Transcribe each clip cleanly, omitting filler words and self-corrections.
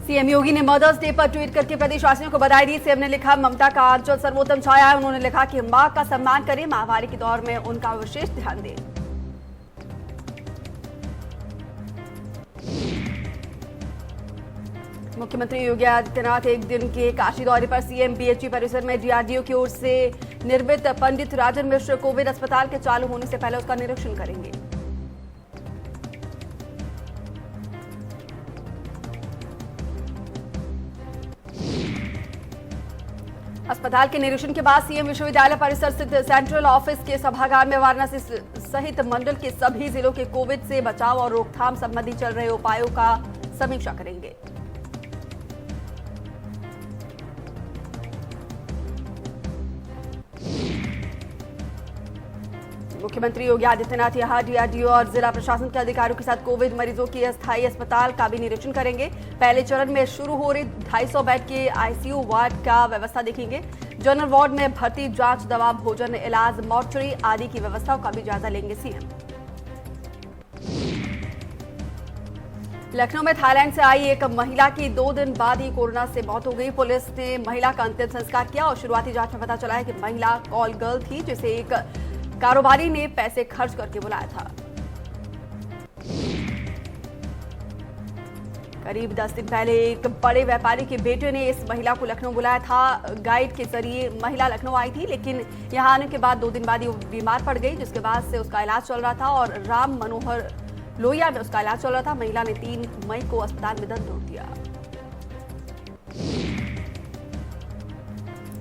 CM योगी ने mother's day पर tweet करके प्रदेशवासियों को बधाई दी। सीएम ने लिखा, ममता का आंचल सर्वोत्तम छाया है। उन्होंने लिखा कि मां का सम्मान करें, महामारी के दौर में उनका विशेष ध्यान दें। मुख्यमंत्री योगी आदित्यनाथ एक दिन के काशी दौरे पर सीएम बीएचयू परिसर में डीआरडीओ की ओर से निर्मित पंडित राजन मिश्र कोविड अस्पताल के चालू होने से पहले उसका निरीक्षण करेंगे। अस्पताल के निरीक्षण के बाद सीएम विश्वविद्यालय परिसर स्थित सेंट्रल ऑफिस के सभागार में वाराणसी सहित मंडल के सभी जिलों के कोविड से बचाव और रोकथाम संबंधी चल रहे उपायों का समीक्षा करेंगे। मुख्यमंत्री योगी आदित्यनाथ यहां डीआरडीओ और जिला प्रशासन के अधिकारियों के साथ कोविड मरीजों के अस्थायी अस्पताल का भी निरीक्षण करेंगे। पहले चरण में शुरू हो रही 250 बेड के आईसीयू वार्ड का व्यवस्था देखेंगे। जनरल वार्ड में भर्ती, जांच, दवा, भोजन, इलाज, मॉर्चरी आदि की व्यवस्थाओं का भी जायजा लेंगे सीएम। लखनऊ में थाईलैंड से आई एक महिला की 2 दिन बाद ही कोरोना से मौत हो गई। पुलिस ने महिला का अंतिम संस्कार किया और शुरुआती जांच में पता चला है कि महिला कॉल गर्ल थी, जिसे एक कारोबारी ने पैसे खर्च करके बुलाया था। करीब 10 दिन पहले एक बड़े व्यापारी के बेटे ने इस महिला को लखनऊ बुलाया था। गाइड के जरिए महिला लखनऊ आई थी, लेकिन यहां आने के बाद 2 दिन बाद ही बीमार पड़ गई, जिसके बाद से उसका इलाज चल रहा था और राम मनोहर लोहिया में उसका इलाज चल रहा था। महिला ने 3 मई को अस्पताल में दम तोड़ दिया।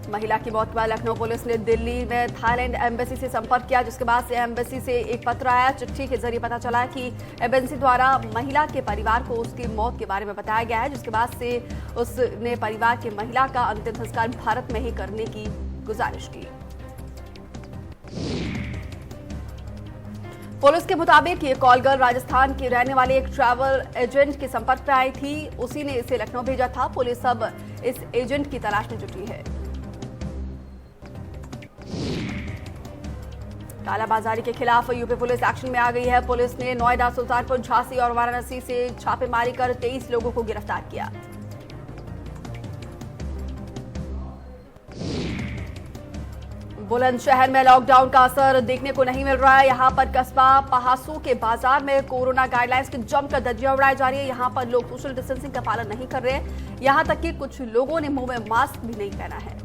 महिला की मौत के बाद लखनऊ पुलिस ने दिल्ली में थाईलैंड एम्बेसी से संपर्क किया, जिसके बाद से एम्बेसी से एक पत्र आया। चिट्ठी के जरिए पता चला कि एम्बेसी द्वारा महिला के परिवार को उसकी मौत के बारे में बताया गया है, जिसके बाद से उसने परिवार की महिला का अंतिम संस्कार भारत में ही करने की गुजारिश की। पुलिस के मुताबिक ये कॉल गर्ल राजस्थान के रहने वाले एक ट्रैवल एजेंट के संपर्क में आई थी। उसी ने इसे लखनऊ भेजा था। पुलिस अब इस एजेंट की तलाश में जुटी है। कालाबाजारी के खिलाफ यूपी पुलिस एक्शन में आ गई है। पुलिस ने नोएडा, सुल्तानपुर, झांसी और वाराणसी से छापेमारी कर 23 लोगों को गिरफ्तार किया। बुलंदशहर में लॉकडाउन का असर देखने को नहीं मिल रहा है। यहां पर कस्बा पहासू के बाजार में कोरोना गाइडलाइंस की जमकर धज्जियां उड़ाई जा रही है। यहां पर लोग सोशल डिस्टेंसिंग का पालन नहीं कर रहे हैं। यहां तक कि कुछ लोगों ने मुंह में मास्क भी नहीं पहना है।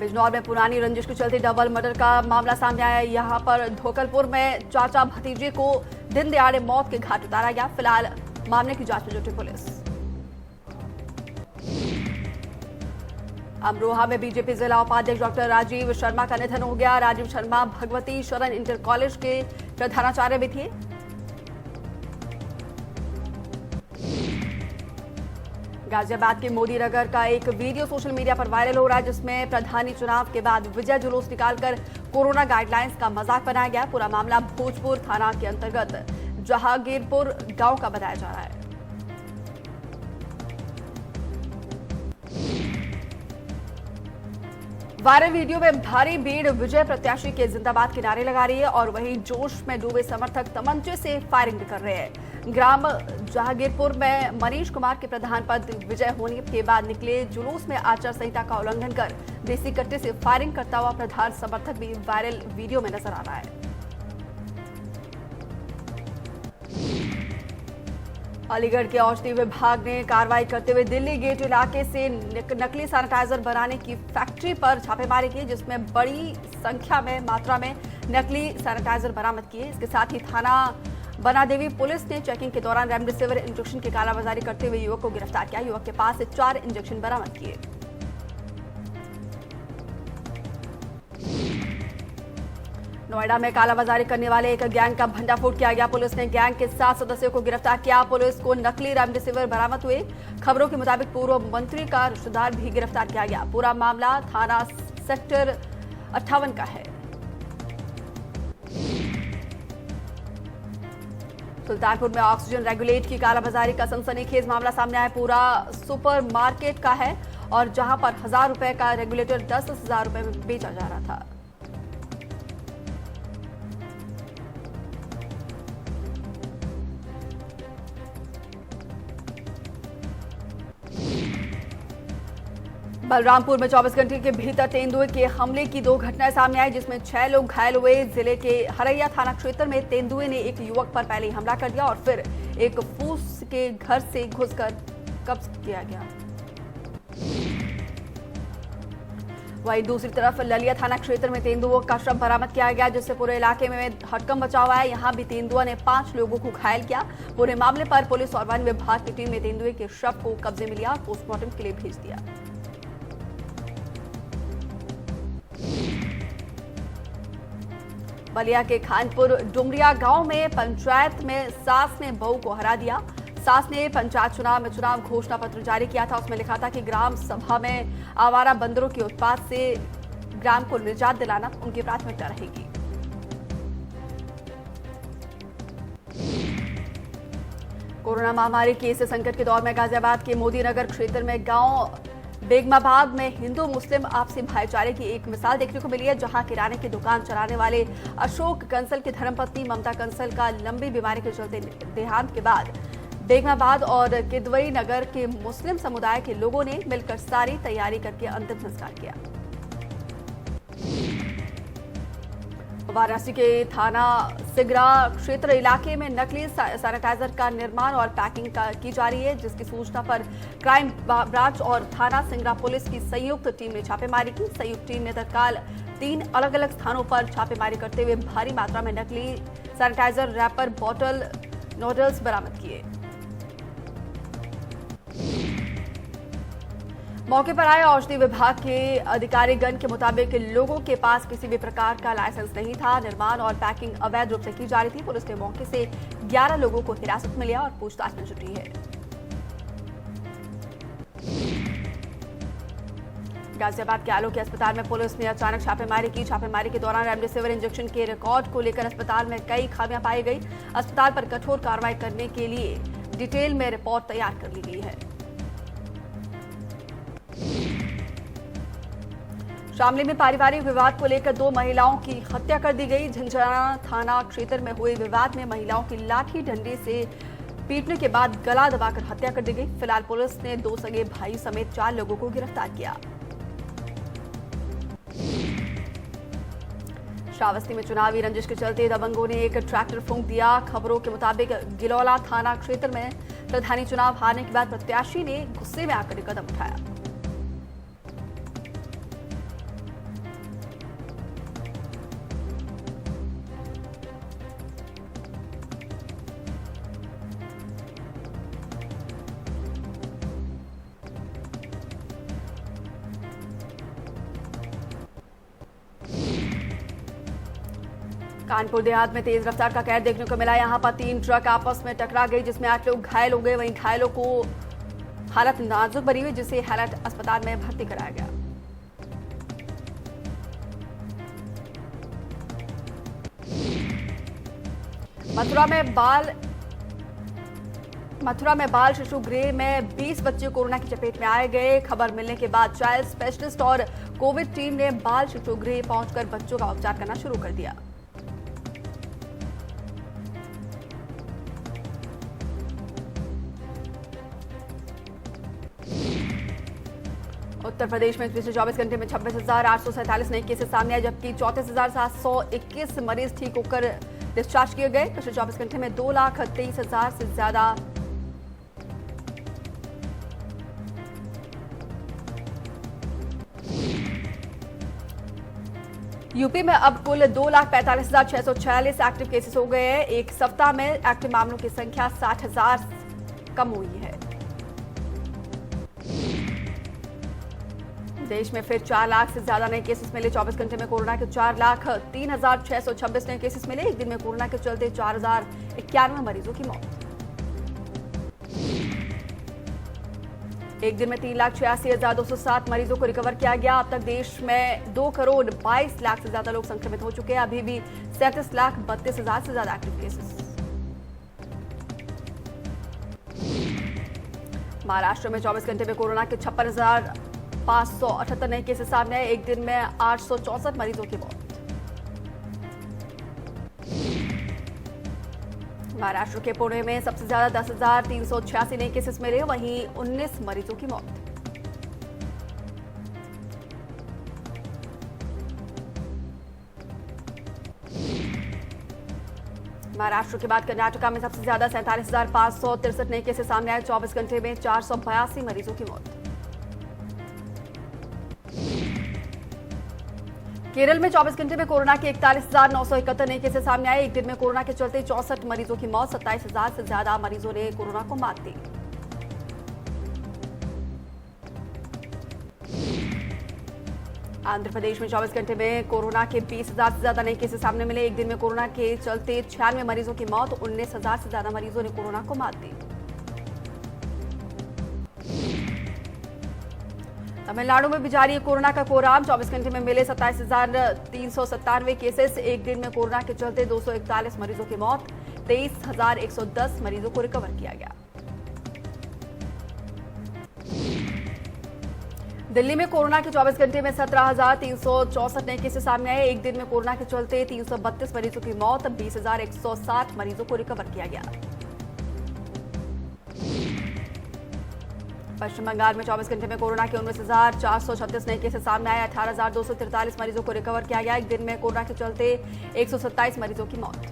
बिजनौर में पुरानी रंजिश के चलते डबल मर्डर का मामला सामने आया। यहां पर धोकलपुर में चाचा भतीजे को दिन दहाड़े मौत के घाट उतारा गया। फिलहाल मामले की जांच में जुटी पुलिस। अमरोहा में बीजेपी जिला उपाध्यक्ष डॉक्टर राजीव शर्मा का निधन हो गया। राजीव शर्मा भगवती शरण इंटर कॉलेज के प्रधानाचार्य भी थे। गाजियाबाद के मोदी नगर का एक वीडियो सोशल मीडिया पर वायरल हो रहा है, जिसमें प्रधानी चुनाव के बाद विजय जुलूस निकालकर कोरोना गाइडलाइंस का मजाक बनाया गया। पूरा मामला भोजपुर थाना के अंतर्गत जहांगीरपुर गांव का बताया जा रहा है। वायरल वीडियो में भारी भीड़ विजय प्रत्याशी के जिंदाबाद के नारे लगा रही है और वहीं जोश में डूबे समर्थक तमंचे से फायरिंग भी कर रहे हैं। ग्राम जहांगीरपुर में मनीष कुमार के प्रधान पद विजय होने के बाद निकले जुलूस में आचार संहिता का उल्लंघन कर देसी कट्टे से फायरिंग करता हुआ प्रधान समर्थक भी वायरल वीडियो में नजर आ रहा है। अलीगढ़ के औषधि विभाग ने कार्रवाई करते हुए दिल्ली गेट इलाके से नकली सैनिटाइजर बनाने की फैक्ट्री पर छापेमारी की, जिसमें बड़ी संख्या में मात्रा में नकली सैनिटाइजर बरामद किए। इसके साथ ही थाना बनादेवी पुलिस ने चेकिंग के दौरान रेमडेसिविर इंजेक्शन की कालाबाजारी करते हुए युवक को गिरफ्तार किया। युवक के पास से 4 इंजेक्शन बरामद किए। नोएडा में कालाबाजारी करने वाले एक गैंग का भंडाफोड़ किया गया। पुलिस ने गैंग के 7 सदस्यों को गिरफ्तार किया। पुलिस को नकली रेमडेसिविर बरामद हुए। खबरों के मुताबिक पूर्व मंत्री का रिश्तेदार भी गिरफ्तार किया गया। पूरा मामला थाना सेक्टर 58 का है। सुल्तानपुर में ऑक्सीजन रेगुलेट की कालाबाजारी का सनसनीखेज मामला सामने आया। पूरा सुपर मार्केट का है और जहां पर 1000 रुपए का रेगुलेटर 10,000 रुपए में बेचा जा रहा था। बलरामपुर में 24 घंटे के भीतर तेंदुए के हमले की 2 घटनाएं सामने आई, जिसमें 6 लोग घायल हुए। जिले के हरैया थाना क्षेत्र में तेंदुए ने एक युवक पर पहले हमला कर दिया और फिर एक फूस के घर से घुसकर कब्ज किया गया। वहीं दूसरी तरफ ललिया थाना क्षेत्र में तेंदुओं का शव बरामद किया गया, जिससे पूरे इलाके में हड़कंप मचा हुआ है। यहां भी तेंदुआ ने 5 लोगों को घायल किया। पूरे मामले पर पुलिस और वन विभाग की टीम ने तेंदुए के शव को कब्जे में लिया और पोस्टमार्टम के लिए भेज दिया। बलिया के खानपुर डुमरिया गांव में पंचायत में सास ने बहू को हरा दिया। सास ने पंचायत चुनाव में चुनाव घोषणा पत्र जारी किया था। उसमें लिखा था कि ग्राम सभा में आवारा बंदरों के उत्पात से ग्राम को निजात दिलाना उनकी प्राथमिकता रहेगी। कोरोना महामारी के इस संकट के दौर में गाजियाबाद के मोदी नगर क्षेत्र में गांव बेगमाबाद में हिंदू मुस्लिम आपसी भाईचारे की एक मिसाल देखने को मिली है, जहां किराने की दुकान चलाने वाले अशोक कंसल की धर्मपत्नी ममता कंसल का लंबी बीमारी के चलते देहांत के बाद बेगमाबाद और किदवई नगर के मुस्लिम समुदाय के लोगों ने मिलकर सारी तैयारी करके अंतिम संस्कार किया। वाराणसी के थाना सिगरा क्षेत्र इलाके में नकली सैनिटाइजर का निर्माण और पैकिंग की जा रही है, जिसकी सूचना पर क्राइम ब्रांच और थाना सिगरा पुलिस की संयुक्त टीम ने छापेमारी की। संयुक्त टीम ने तत्काल 3 अलग-अलग स्थानों पर छापेमारी करते हुए भारी मात्रा में नकली सैनिटाइजर, रैपर, बॉटल, नोडल्स बरामद किए। मौके पर आए औषधि विभाग के अधिकारीगण के मुताबिक लोगों के पास किसी भी प्रकार का लाइसेंस नहीं था। निर्माण और पैकिंग अवैध रूप से की जा रही थी। पुलिस ने मौके से 11 लोगों को हिरासत में लिया और पूछताछ में जुटी है। गाजियाबाद के आलोक अस्पताल में पुलिस ने अचानक छापेमारी की। छापेमारी के दौरान रेमडेसिविर इंजेक्शन के रिकॉर्ड को लेकर अस्पताल में कई खामियां पाई गई। अस्पताल पर कठोर कार्रवाई करने के लिए डिटेल में रिपोर्ट तैयार कर ली गई है। शामली में पारिवारिक विवाद को लेकर 2 महिलाओं की हत्या कर दी गई। झंझाना थाना क्षेत्र में हुए विवाद में महिलाओं की लाठी डंडे से पीटने के बाद गला दबाकर हत्या कर दी गई। फिलहाल पुलिस ने 2 सगे भाई समेत 4 लोगों को गिरफ्तार किया। श्रावस्ती में चुनावी रंजिश के चलते दबंगों ने एक ट्रैक्टर फूंक दिया। खबरों के मुताबिक गिलौला थाना क्षेत्र में प्रधानी चुनाव हारने के बाद प्रत्याशी ने गुस्से में आकर कदम उठाया। कानपुर देहात में तेज रफ्तार का कहर देखने को मिला। यहां पर 3 ट्रक आपस में टकरा गई, जिसमें 8 लोग घायल हो गए। वहीं घायलों को हालत नाजुक बनी हुई, जिसे हालत अस्पताल में भर्ती कराया गया। मथुरा में बाल शिशु गृह में 20 बच्चे कोरोना की चपेट में आए गए। खबर मिलने के बाद चाइल्ड स्पेशलिस्ट और कोविड टीम ने बाल शिशु गृह पहुंचकर बच्चों का उपचार करना शुरू कर दिया। उत्तर प्रदेश में पिछले 24 घंटे में 26,847 नए केसेस सामने आए, जबकि 34,721 मरीज ठीक होकर डिस्चार्ज किए गए। पिछले 24 घंटे में 2,23,000 से ज्यादा यूपी में अब कुल 2,45,646 एक्टिव केसेस हो गए हैं। एक सप्ताह में एक्टिव मामलों की संख्या 60,000 कम हुई है। देश में फिर 4 लाख से ज्यादा नए केसेस मिले। 24 घंटे में कोरोना के 4,03,626 नए केसेस मिले। एक दिन में कोरोना के चलते 4,091 मरीजों की मौत। एक दिन में 3,86,207 मरीजों को रिकवर किया गया। अब तक देश में 2,22,00,000 से ज्यादा लोग संक्रमित हो चुके हैं। अभी भी 37,32,000 से ज्यादा एक्टिव केसेस। महाराष्ट्र में 24 घंटे में कोरोना के 56,578 नए केसेस सामने आए। एक दिन में 864 मरीजों की मौत। महाराष्ट्र के पुणे में सबसे ज्यादा 10,386 नए केसेस मिले, वहीं 19 मरीजों की मौत। महाराष्ट्र के बाद कर्नाटका में सबसे ज्यादा 47,563 नए केसेस सामने आए। 24 घंटे में 482 मरीजों की मौत। केरल में 24 घंटे में कोरोना के 41,971 नए केसेस सामने आए। एक दिन में कोरोना के चलते 64 मरीजों की मौत। 27,000 से ज्यादा मरीजों ने कोरोना को मात दी। आंध्र प्रदेश में 24 घंटे में कोरोना के 20,000 से ज्यादा नए केसेस सामने मिले। एक दिन में कोरोना के चलते 96 मरीजों की मौत। 19,000 से ज्यादा मरीजों ने कोरोना को मात दी। तमिलनाडु में भी जारी है कोरोना का कोहराम। 24 घंटे में मिले 27,397 केसेस। एक दिन में कोरोना के चलते 241 मरीजों की मौत। 23,110 मरीजों को रिकवर किया गया। दिल्ली में कोरोना के 24 घंटे में 17,364 नए केसेस सामने आए। एक दिन में कोरोना के चलते 332 मरीजों की मौत। 20,160 मरीजों को रिकवर किया गया। पश्चिम बंगाल में 24 घंटे में कोरोना के 19,436 नए केसेस सामने आए। 18,243 मरीजों को रिकवर किया गया। एक दिन में कोरोना के चलते 127 मरीजों की मौत।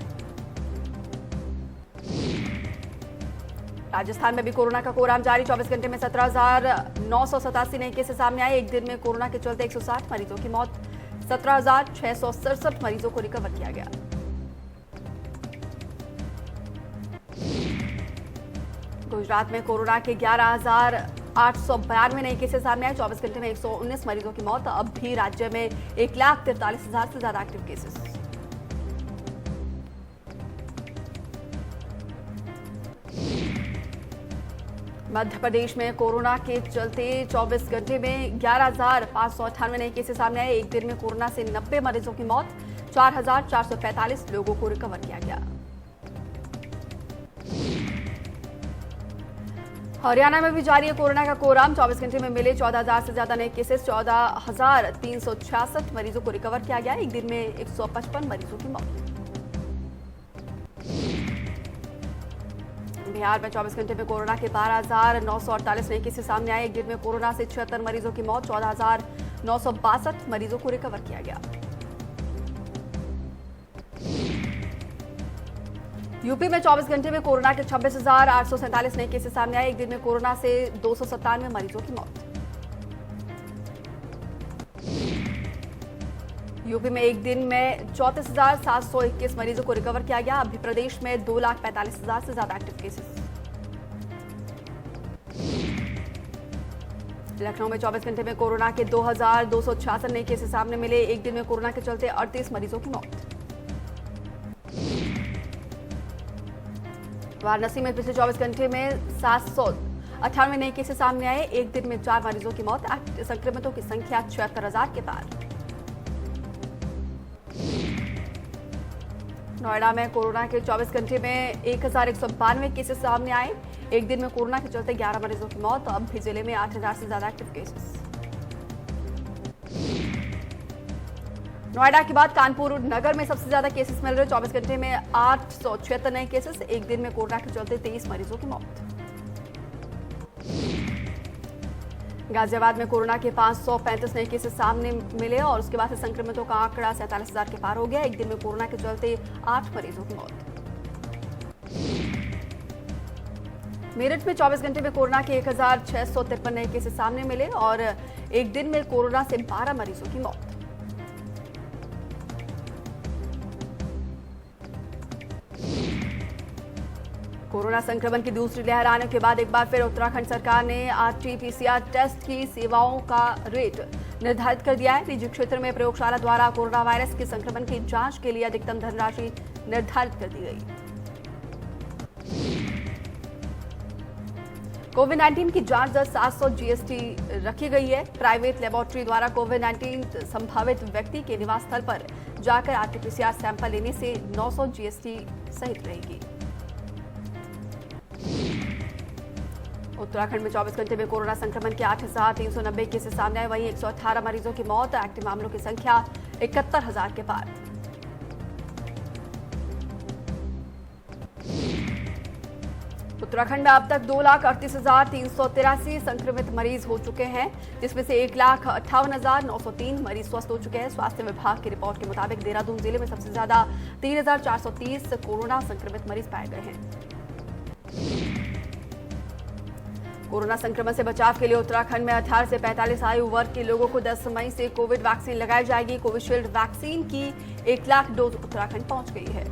राजस्थान में भी कोरोना का कोहराम जारी। 24 घंटे में 17,987 नए केसेस सामने आए। एक दिन में कोरोना के चलते 160 मरीजों की मौत। 17,667 मरीजों को रिकवर किया गया। गुजरात में कोरोना के 11,892 नए केसेस सामने आए। 24 घंटे में 119 मरीजों की मौत। अब भी राज्य में 1,43,000 से ज्यादा एक्टिव केसेस। मध्य प्रदेश में कोरोना के चलते 24 घंटे में 11,598 नए केसेस सामने आए। एक दिन में कोरोना से 90 मरीजों की मौत। 4,445 लोगों को रिकवर किया गया। हरियाणा में भी जारी है कोरोना का कोहराम। 24 घंटे में मिले 14,000 से ज्यादा नए केसेस। 14,366 मरीजों को रिकवर किया गया। एक दिन में 155 मरीजों की मौत। बिहार में 24 घंटे में कोरोना के 12,948 नए केसेस सामने आए। एक दिन में कोरोना से 76 मरीजों की मौत। 14,962 मरीजों को रिकवर किया गया। यूपी में 24 घंटे में कोरोना के 26,847 नए केसेस सामने आए। एक दिन में कोरोना से 297 मरीजों की मौत। यूपी में एक दिन में 34,721 मरीजों को रिकवर किया गया। अभी प्रदेश में 2,45,000 से ज्यादा एक्टिव केसेस। लखनऊ में 24 घंटे में कोरोना के 2,266 नए केसेस सामने मिले। एक दिन में कोरोना के चलते 38 मरीजों की मौत। वाराणसी में पिछले 24 घंटे में 798 नए केसेस सामने आए। एक दिन में 4 मरीजों की मौत। संक्रमितों की संख्या 76,000 के पार। नोएडा में कोरोना के 24 घंटे में 1,192 केसेस सामने आए। एक दिन में कोरोना के चलते 11 मरीजों की मौत। अब भी जिले में 8,000 से ज्यादा एक्टिव केसेस। नोएडा के बाद कानपुर नगर में सबसे ज्यादा केसेस मिल रहे। 24 घंटे में 876 नए केसेस। एक दिन में कोरोना के चलते 23 मरीजों की मौत। गाजियाबाद में कोरोना के 535 नए केसेस सामने मिले और उसके बाद से संक्रमितों का आंकड़ा 47,000 के पार हो गया। एक दिन में कोरोना के चलते 8 मरीजों की मौत। मेरठ में 24 घंटे में कोरोना के 1,653 नए केसेस सामने मिले और एक दिन में कोरोना से 12 मरीजों की मौत। कोरोना संक्रमण की दूसरी लहर आने के बाद एक बार फिर उत्तराखंड सरकार ने RT-PCR टेस्ट की सेवाओं का रेट निर्धारित कर दिया है। निजी क्षेत्र में प्रयोगशाला द्वारा कोरोना वायरस के संक्रमण की जांच के लिए अधिकतम धनराशि निर्धारित कर दी गई। कोविड-19 की जांच दर 700 GST रखी गई है। प्राइवेट लेबोरेटरी द्वारा कोविड-19 संभावित व्यक्ति के निवास स्थल पर जाकर RT-PCR सैंपल लेने से 900 GST सहित रहेगी। उत्तराखंड में 24 घंटे में कोरोना संक्रमण के 8,390 केसेस सामने आए। वहीं 118 मरीजों की मौत। एक्टिव मामलों की संख्या 71,000 के पार। उत्तराखंड में अब तक 2,38,383 संक्रमित मरीज हो चुके हैं, जिसमें से 1,58,903 मरीज स्वस्थ हो चुके हैं। स्वास्थ्य विभाग की रिपोर्ट के मुताबिक देहरादून जिले में सबसे ज्यादा 3,430 कोरोना संक्रमित मरीज पाए गए हैं। कोरोना संक्रमण से बचाव के लिए उत्तराखंड में 18 से 45 आयु वर्ग के लोगों को 10 मई से कोविड वैक्सीन लगाई जाएगी। कोविशील्ड वैक्सीन की 1 लाख डोज उत्तराखंड पहुंच गई है।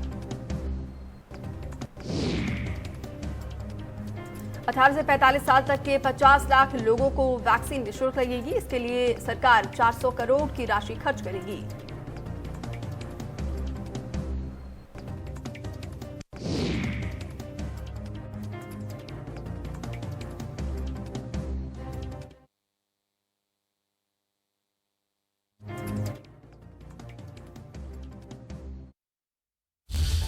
18 से 45 साल तक के 50 लाख लोगों को वैक्सीन निःशुल्क लगेगी। इसके लिए सरकार 400 करोड़ की राशि खर्च करेगी।